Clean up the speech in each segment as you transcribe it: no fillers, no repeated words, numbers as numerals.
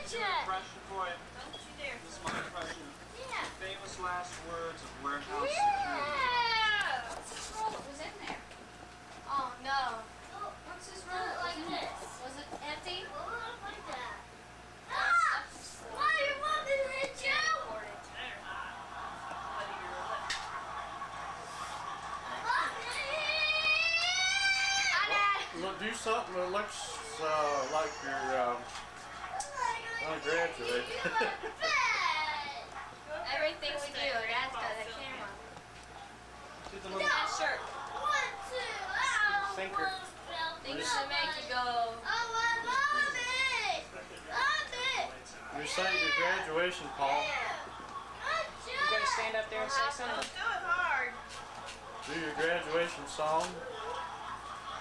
Impression for you. Don't you dare. This is my impression. Yeah. Famous last words of warehouse Yeah. What's this roll that was in there? Oh no. What's this roll like this? Was it empty? Like that. Ah! Why are you walking in the shower? Look, do something that looks like you're going to graduate. Everything we do, Dad's got a camera. Do the little That shirt. 1, 2, ow! Thinker. Things to make you go. Oh, I love it! Love it! Recite your graduation poem. You gotta stand up there and say something. Do it hard. Do your graduation song.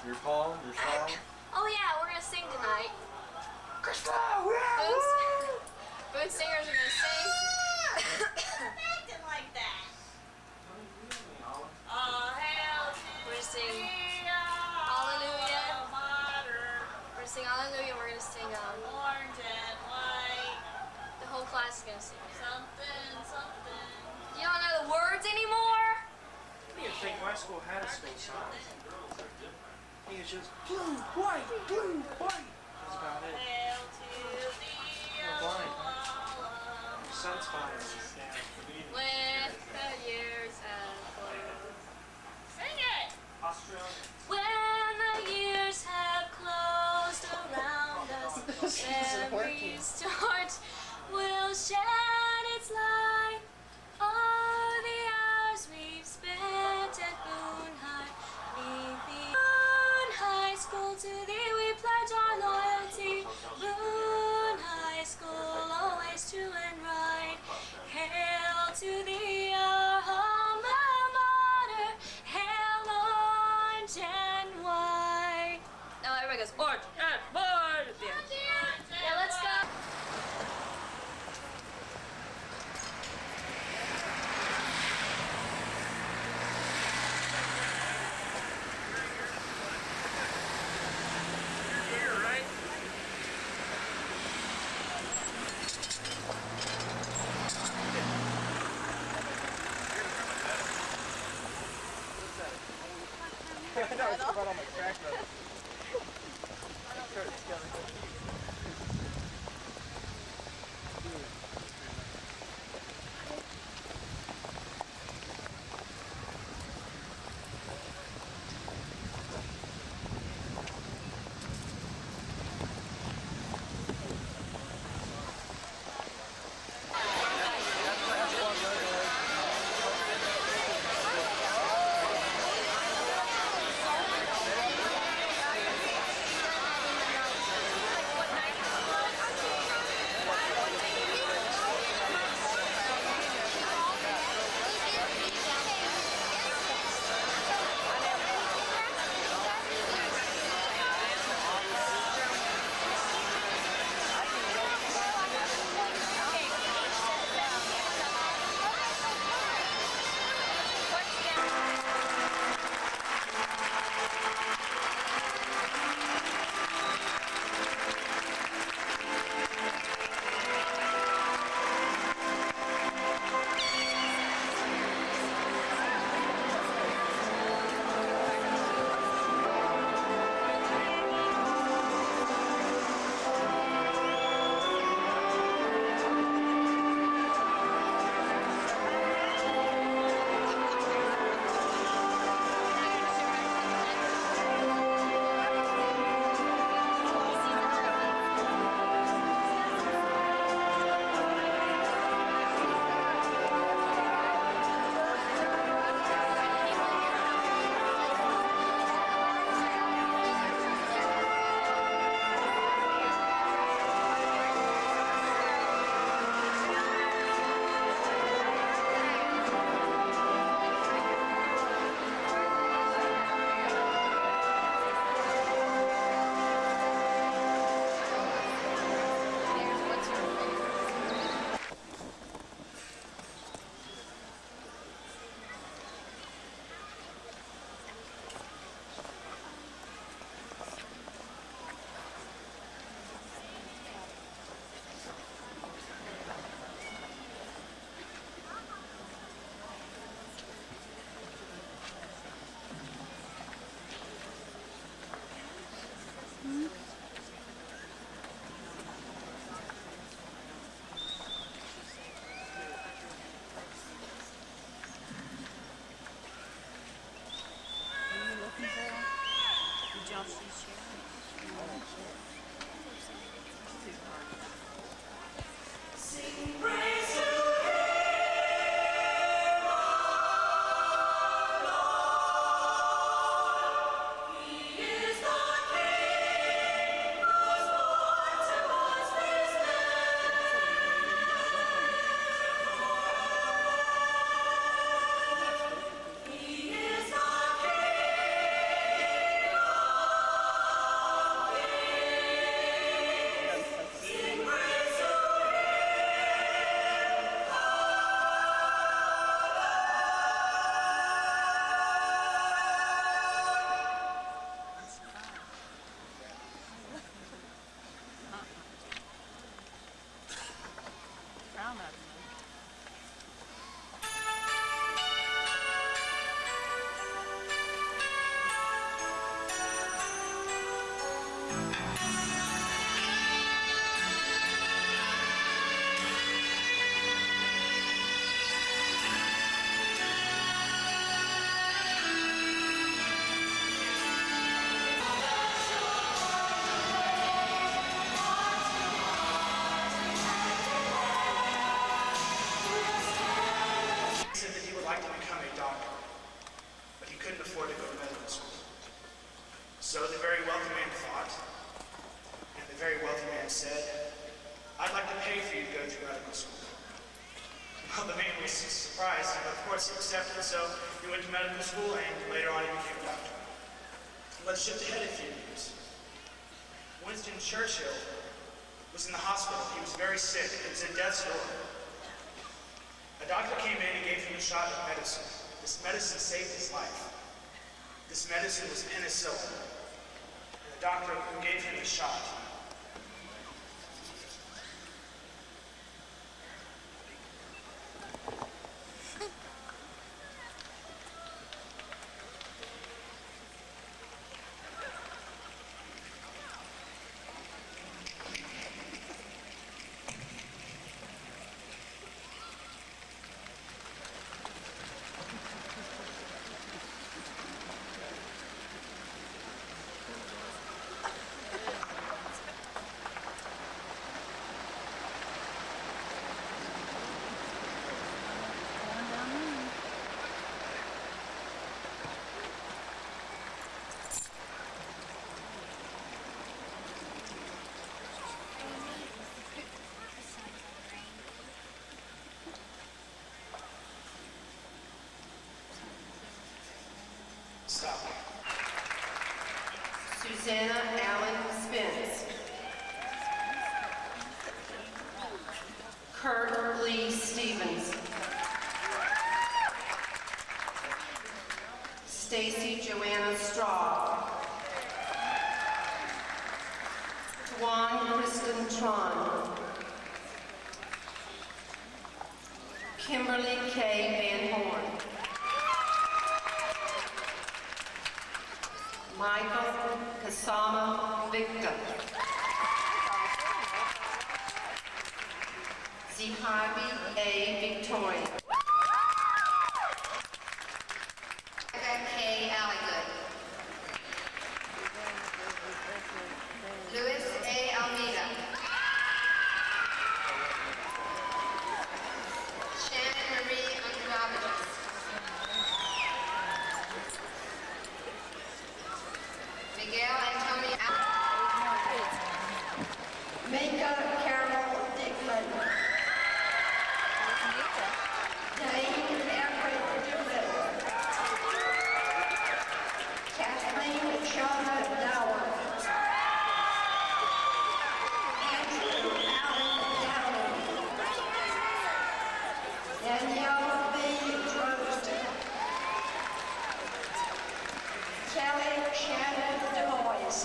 Your poem, your song. Oh yeah, we're gonna sing tonight. Boone singers are gonna sing. Acting like that. We're gonna sing Hallelujah. We're gonna sing Hallelujah. We're gonna sing Orange and white. the whole class is gonna sing it. Something, something. You don't know the words anymore? What do you think my school had a school song? I think it's just blue, white, blue, white. That's about it. Hail to the blind. alum. Sun's fine. When the years have closed. Sing it. Australia. When the years have closed around us, every torch will shed its light. All the hours we've spent at Boone High, neath the Boone High School, to thee we pledge our loyalty. Boone High School, always true and right. Hail to thee, our alma mater. Hail, orange and white. Now everybody goes orange and white at the end. Yeah, let's go. I know, it's about all my crack said, "I'd like to pay for you to go through medical school." Well, the man was surprised, but of course he accepted, so he went to medical school and later on he became a doctor. Let's shift ahead a few years. Winston Churchill was in the hospital. He was very sick. It was at death's door. A doctor came in and gave him a shot of medicine. This medicine saved his life. This medicine was penicillin. And the doctor who gave him the shot stopped. Susanna Allen Spence. Kurt Lee Stevens. Stacy Joanna Straw. Juan Kristen Tron. Kimberly K. Van Horn. Michael Kasama Victor. Zihabi A. Victoria. Rebecca K. Alligood. Luis A. Almeida. Shannon Marie Androvich. Miguel Antonio Mika Carol Dickman. Dane Everett Doolittle. Kathleen Shauna Dower. Andrew Allen Downing. Danielle B. Drozden. Kelly Shannon DeBois.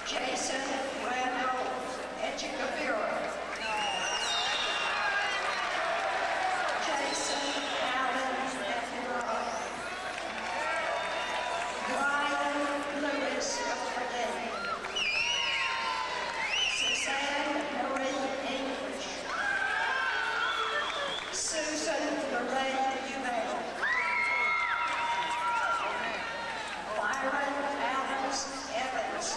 Jason Randall Echekavira. Jason Allen Etheroy. Brian Lewis Fredette. Suzanne Marie English. Susan Lorraine Uvale. Byron Alice Evans.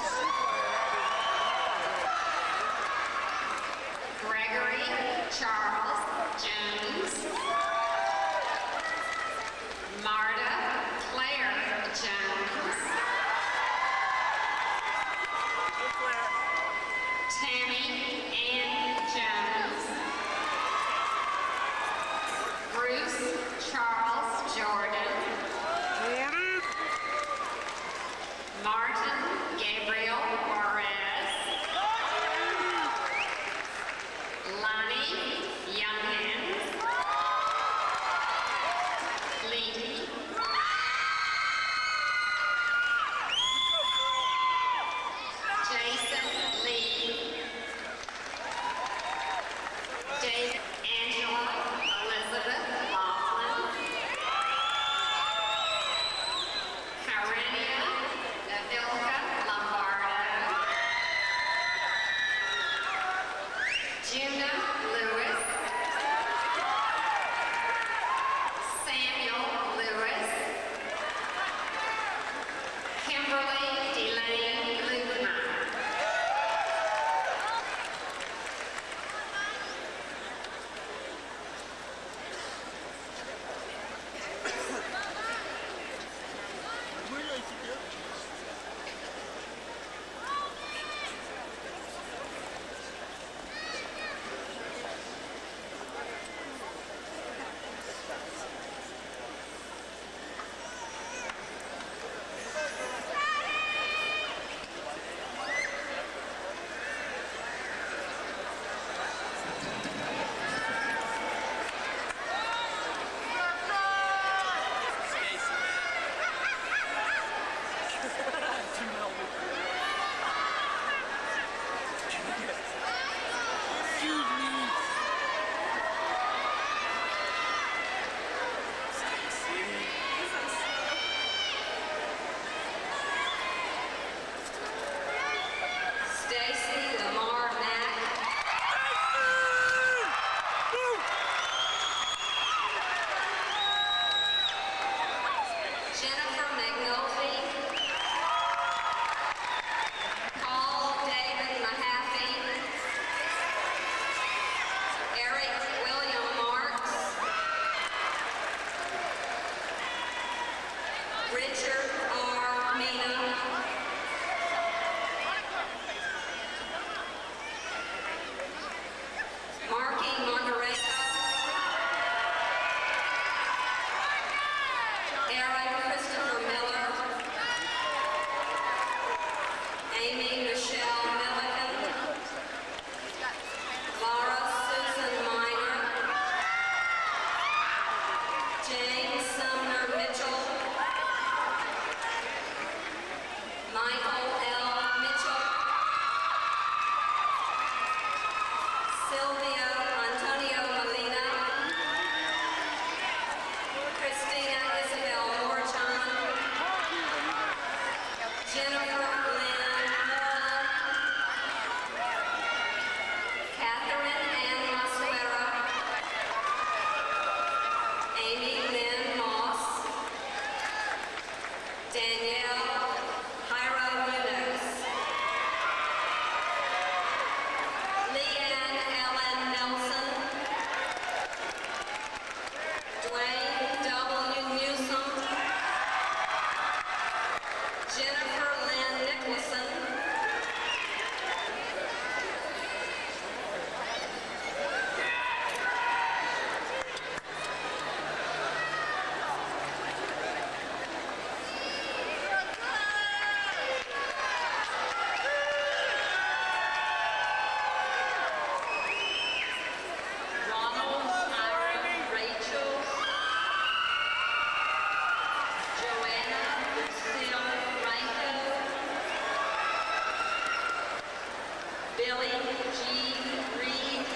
Billy G. Reed,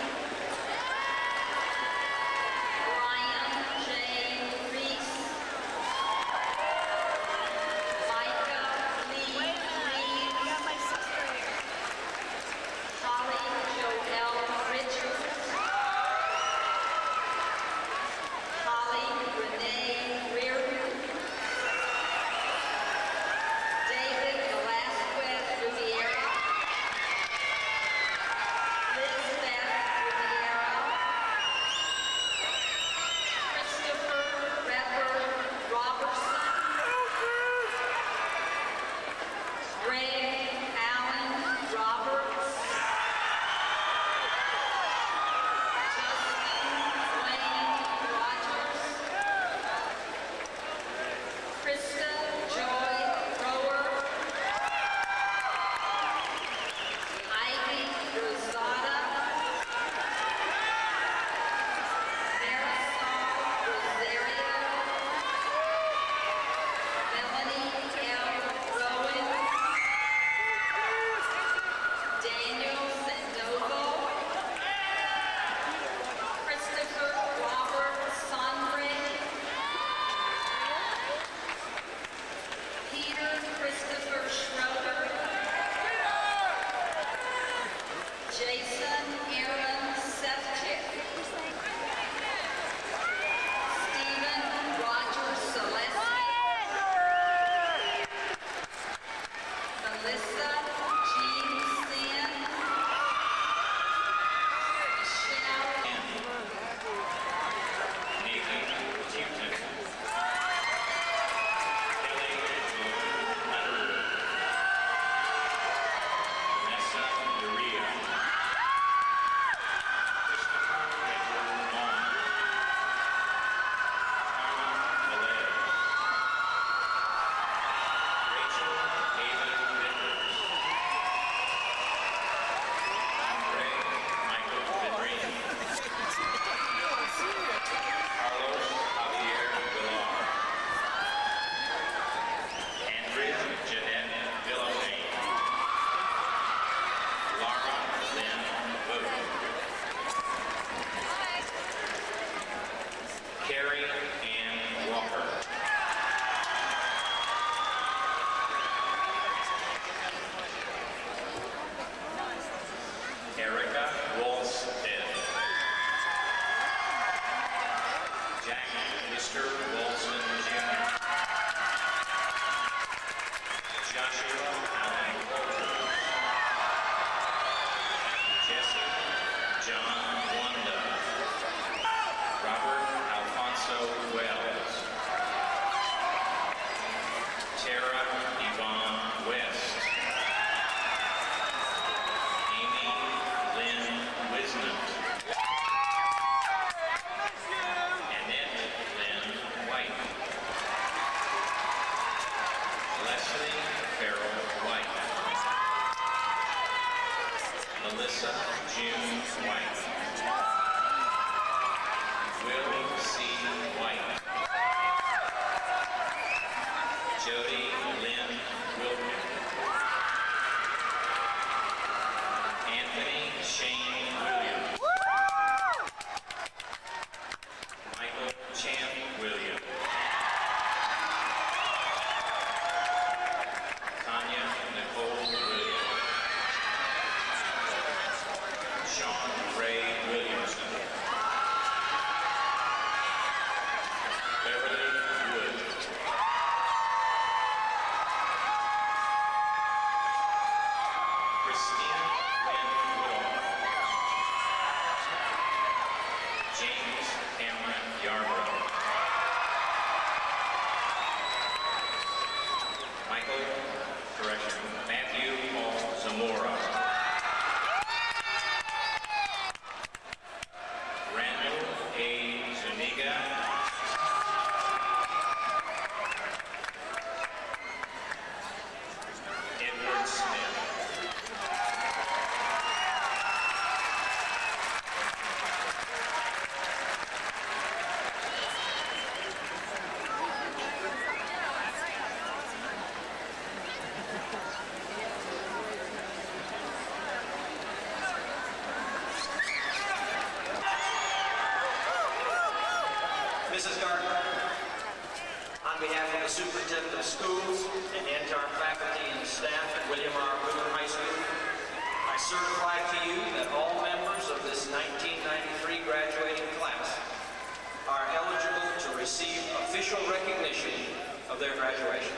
Brian J. Reese, Micah Lee Reed, Holly Joelle Richards, Holly Renee Reardon, David Velasquez Riviera, Lisbeth Riviera, Christopher Redford Robertson, Greg Allen Roberts, Justin Wayne Rogers, Krista Joy Rower, Ivy Rosada, Marisol Rosario, Melanie L. Rowan, Daniel Sandoval, Christopher Robert Sondray, Peter Christopher Schroeder, Jason Aaron Sefcik, Stephen Roger Celeste, Melissa Jean Sin, Michelle Nathan Houghton, Kelly Hunter, Vanessa Urea, Christopher Edward Long, Carmen Velez, Rachel David Vickers, Andre Michael Vidrine, Carlos Javier Villar, Andrea Jeanette Villafane, Laura Lynn Booth, Carrie Ann Walker, Erica Wolfstead, Jack Mr. Wilson Jr., Joshua Allen Walters, Jesse John Wanda, Robert Alfonso Wells, Tara Yvonne West, Amy Lynn Wisnant, Annette Lynn White, Leslie Farrell White, Melissa June White, Will C. White, Jody Lynn Wilkin, Anthony Shane Williams, Michael Chan Williams, Tanya Nicole Williams, Sean Ray Williamson, Beverly Wood, Christina Lynn Woodall, James Cameron Yarbrough, Matthew Paul Zamora, Randall A. Zuniga, Edward Smith, Superintendent of Schools, and the entire faculty and staff at William R. Boone High School, I certify to you that all members of this 1993 graduating class are eligible to receive official recognition of their graduation.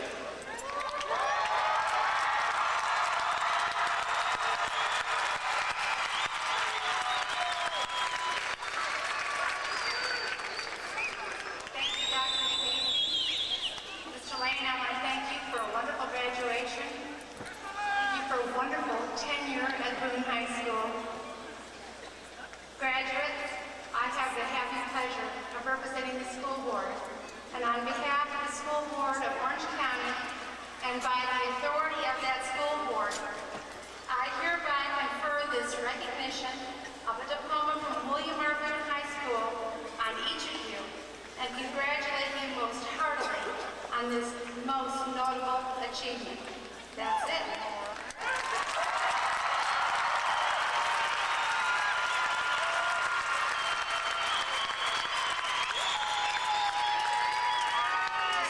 Thank you, Dr. McGee. Mr. Lane, I want to thank you for a wonderful graduation. Thank you for a wonderful tenure at Boone High School. Graduates, I have the happy pleasure of representing the school board. And on behalf of the school board of Orange County, and by the authority of that school board, I hereby confer this recognition of a diploma from William R. Boone High School on each of you, and congratulate you most heartily on this most notable achievement. That's it.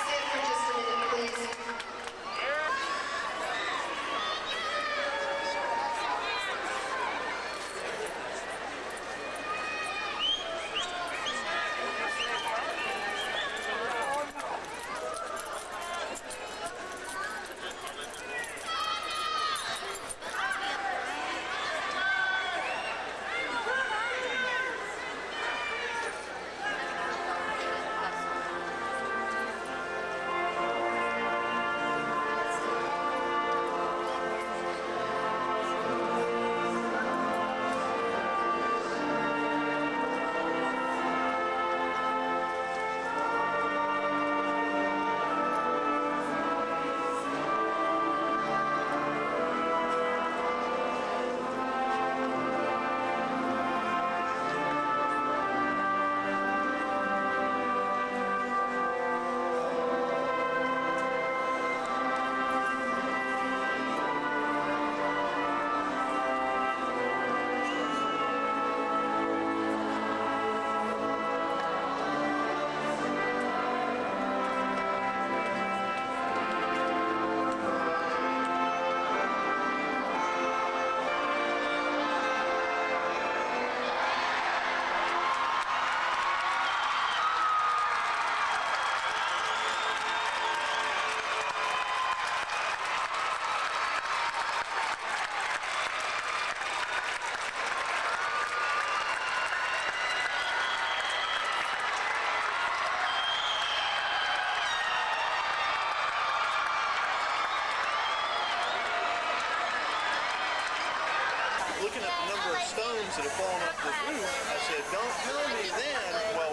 Sit for just a minute, please. Looking at the number of stones that have fallen off this roof, I said, don't tell me then, well,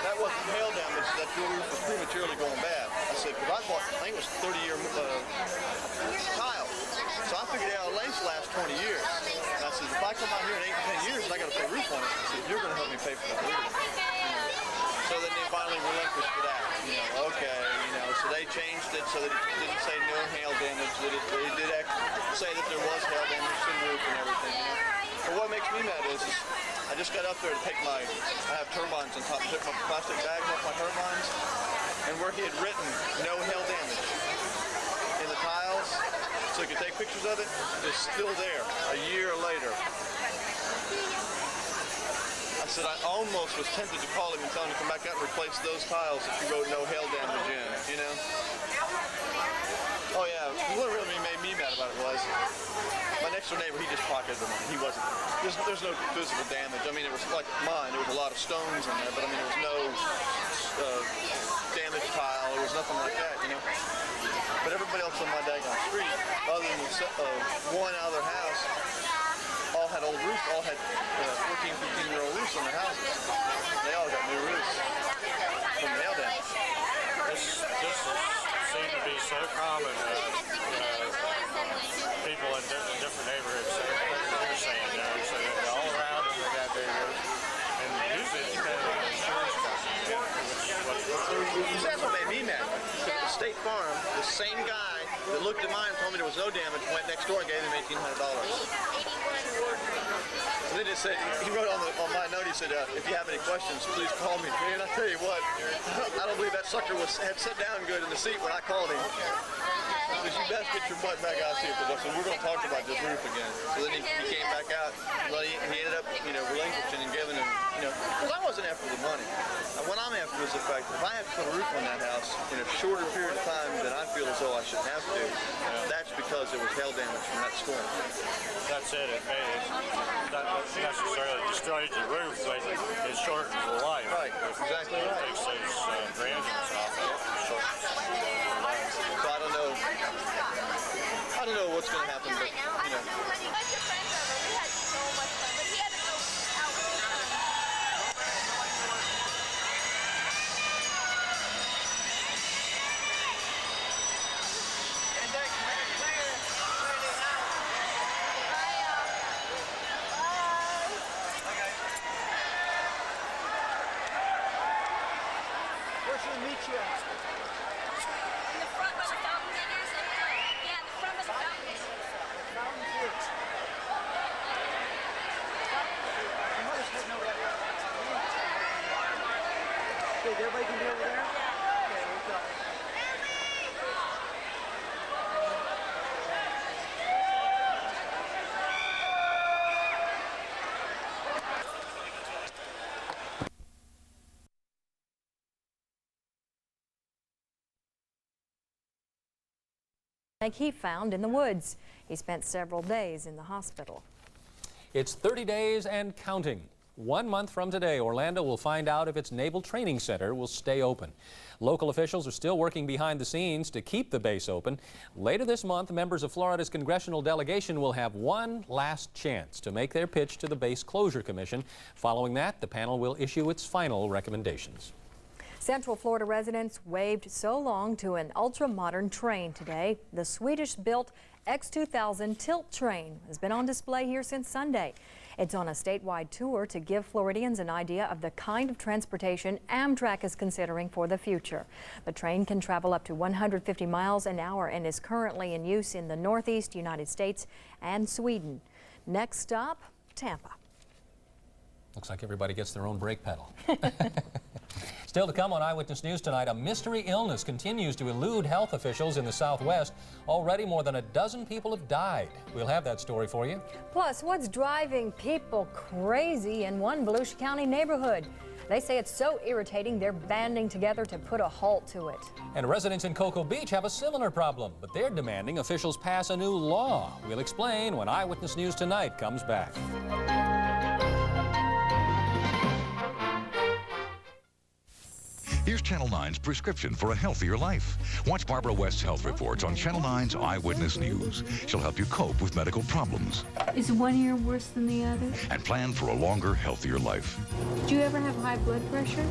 that wasn't hail damage, that your roof was prematurely going bad. I said, because I bought, I think it was 30-year tile. So I figured out at least last 20 years. And I said, if I come out here in 8 to 10 years and I got to pay roof on it, I said, you're going to help me pay for that roof. So then they finally relinquished for that. Okay, so they changed it so that it didn't say no hail damage, that they did say that there was hail damage to the roof and everything. But what makes me mad is I just got up there to take I have turbines on top, took my plastic bags off my turbines, and where he had written no hail damage in the tiles, so you could take pictures of it, is still there a year later. I said I almost was tempted to call him and tell him to come back out and replace those tiles if he wrote no hail damage in, Oh yeah, what really made me mad about it was my next door neighbor, he just pocketed the money. He wasn't, there's no physical damage. I mean, it was like mine, there was a lot of stones in there, but I mean, there was no damaged tile, there was nothing like that, But everybody else on my daggone street, other than one other house, all had old roofs, all had 14, 15-year-old roofs on their houses. They all got new roofs from the hail damage. This seemed to be so common that people in different neighborhoods say what you're saying, so they're all around and they got their roof. And usually it's kind of an insurance company. That's what made me mad. The State Farm, the same guy that looked at mine and told me there was no damage, went next door and gave him $1,800. And then it said, he wrote on my note, he said, if you have any questions, please call me. Man, I tell you what, I don't believe that sucker had sat down good in the seat when I called him. He says, you best get your butt back out here, because I said, we're going to talk about this roof again. So then he came back out, he ended up, relinquishing and giving him, because I wasn't after the money. What I'm after is the fact that if I have to put a roof on that house in a shorter period of time than I feel as though I should have to, that's because there was hail damage from that storm. That's it. It not necessarily destroys the roof, but it shortens the life. Right, exactly It right. takes those granules off of it. It shortens the life. So I don't know what's going to happen, but, A bunch of friends over. We had so much fun, but he had to go out with his son. Where should we meet you at? In the front where the fountain thing is, yeah, in the front where the fountain is. Okay, everybody can be over there? Okay, we'll go. He found in the woods. He spent several days in the hospital. It's 30 days and counting. 1 month from today, Orlando will find out if its Naval Training Center will stay open. Local officials are still working behind the scenes to keep the base open. Later this month, members of Florida's congressional delegation will have one last chance to make their pitch to the Base Closure Commission. Following that, the panel will issue its final recommendations. Central Florida residents waved so long to an ultra-modern train today. The Swedish-built X2000 tilt train has been on display here since Sunday. It's on a statewide tour to give Floridians an idea of the kind of transportation Amtrak is considering for the future. The train can travel up to 150 miles an hour and is currently in use in the Northeast United States and Sweden. Next stop, Tampa. Looks like everybody gets their own brake pedal. Still to come on Eyewitness News tonight, a mystery illness continues to elude health officials in the Southwest. Already more than a dozen people have died. We'll have that story for you. Plus, what's driving people crazy in one Volusia County neighborhood? They say it's so irritating they're banding together to put a halt to it. And residents in Cocoa Beach have a similar problem, but they're demanding officials pass a new law. We'll explain when Eyewitness News Tonight comes back. Here's Channel 9's prescription for a healthier life. Watch Barbara West's health reports on Channel 9's Eyewitness News. She'll help you cope with medical problems. Is one ear worse than the other? And plan for a longer, healthier life. Do you ever have high blood pressure?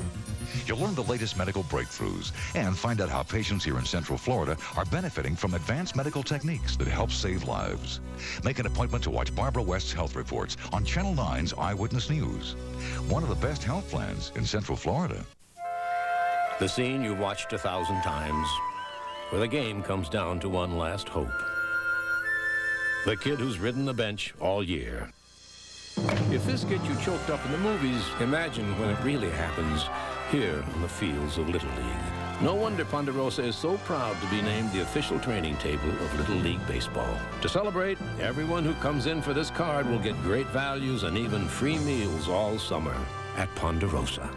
You'll learn the latest medical breakthroughs and find out how patients here in Central Florida are benefiting from advanced medical techniques that help save lives. Make an appointment to watch Barbara West's health reports on Channel 9's Eyewitness News. One of the best health plans in Central Florida. The scene you've watched 1,000 times, where the game comes down to one last hope. The kid who's ridden the bench all year. If this gets you choked up in the movies, imagine when it really happens here on the fields of Little League. No wonder Ponderosa is so proud to be named the official training table of Little League Baseball. To celebrate, everyone who comes in for this card will get great values and even free meals all summer at Ponderosa.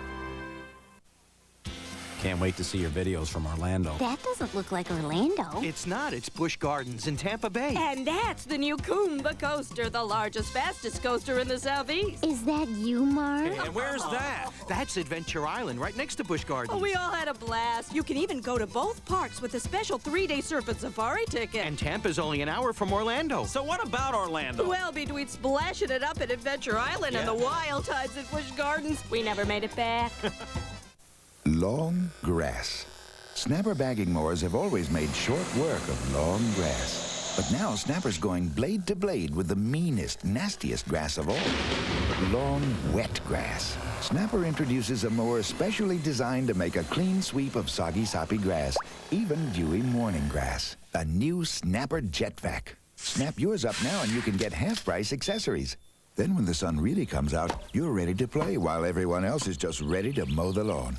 Can't wait to see your videos from Orlando. That doesn't look like Orlando. It's not. It's Busch Gardens in Tampa Bay. And that's the new Coomba Coaster, the largest, fastest coaster in the Southeast. Is that you, Marv? And where's that? That's Adventure Island, right next to Busch Gardens. Oh, we all had a blast. You can even go to both parks with a special 3-day surf and safari ticket. And Tampa's only an hour from Orlando. So what about Orlando? Well, between splashing it up at Adventure Island and the wild tides at Busch Gardens, we never made it back. Long grass. Snapper bagging mowers have always made short work of long grass. But now Snapper's going blade to blade with the meanest, nastiest grass of all. Long, wet grass. Snapper introduces a mower specially designed to make a clean sweep of soggy, soppy grass, even dewy morning grass. A new Snapper Jet Vac. Snap yours up now and you can get half-price accessories. Then when the sun really comes out, you're ready to play while everyone else is just ready to mow the lawn.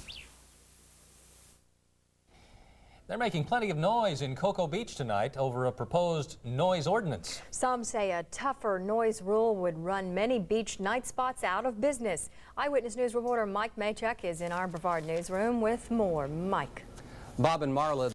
They're making plenty of noise in Cocoa Beach tonight over a proposed noise ordinance. Some say a tougher noise rule would run many beach night spots out of business. Eyewitness News reporter Mike Maychuk is in our Brevard newsroom with more. Mike. Bob and Marla.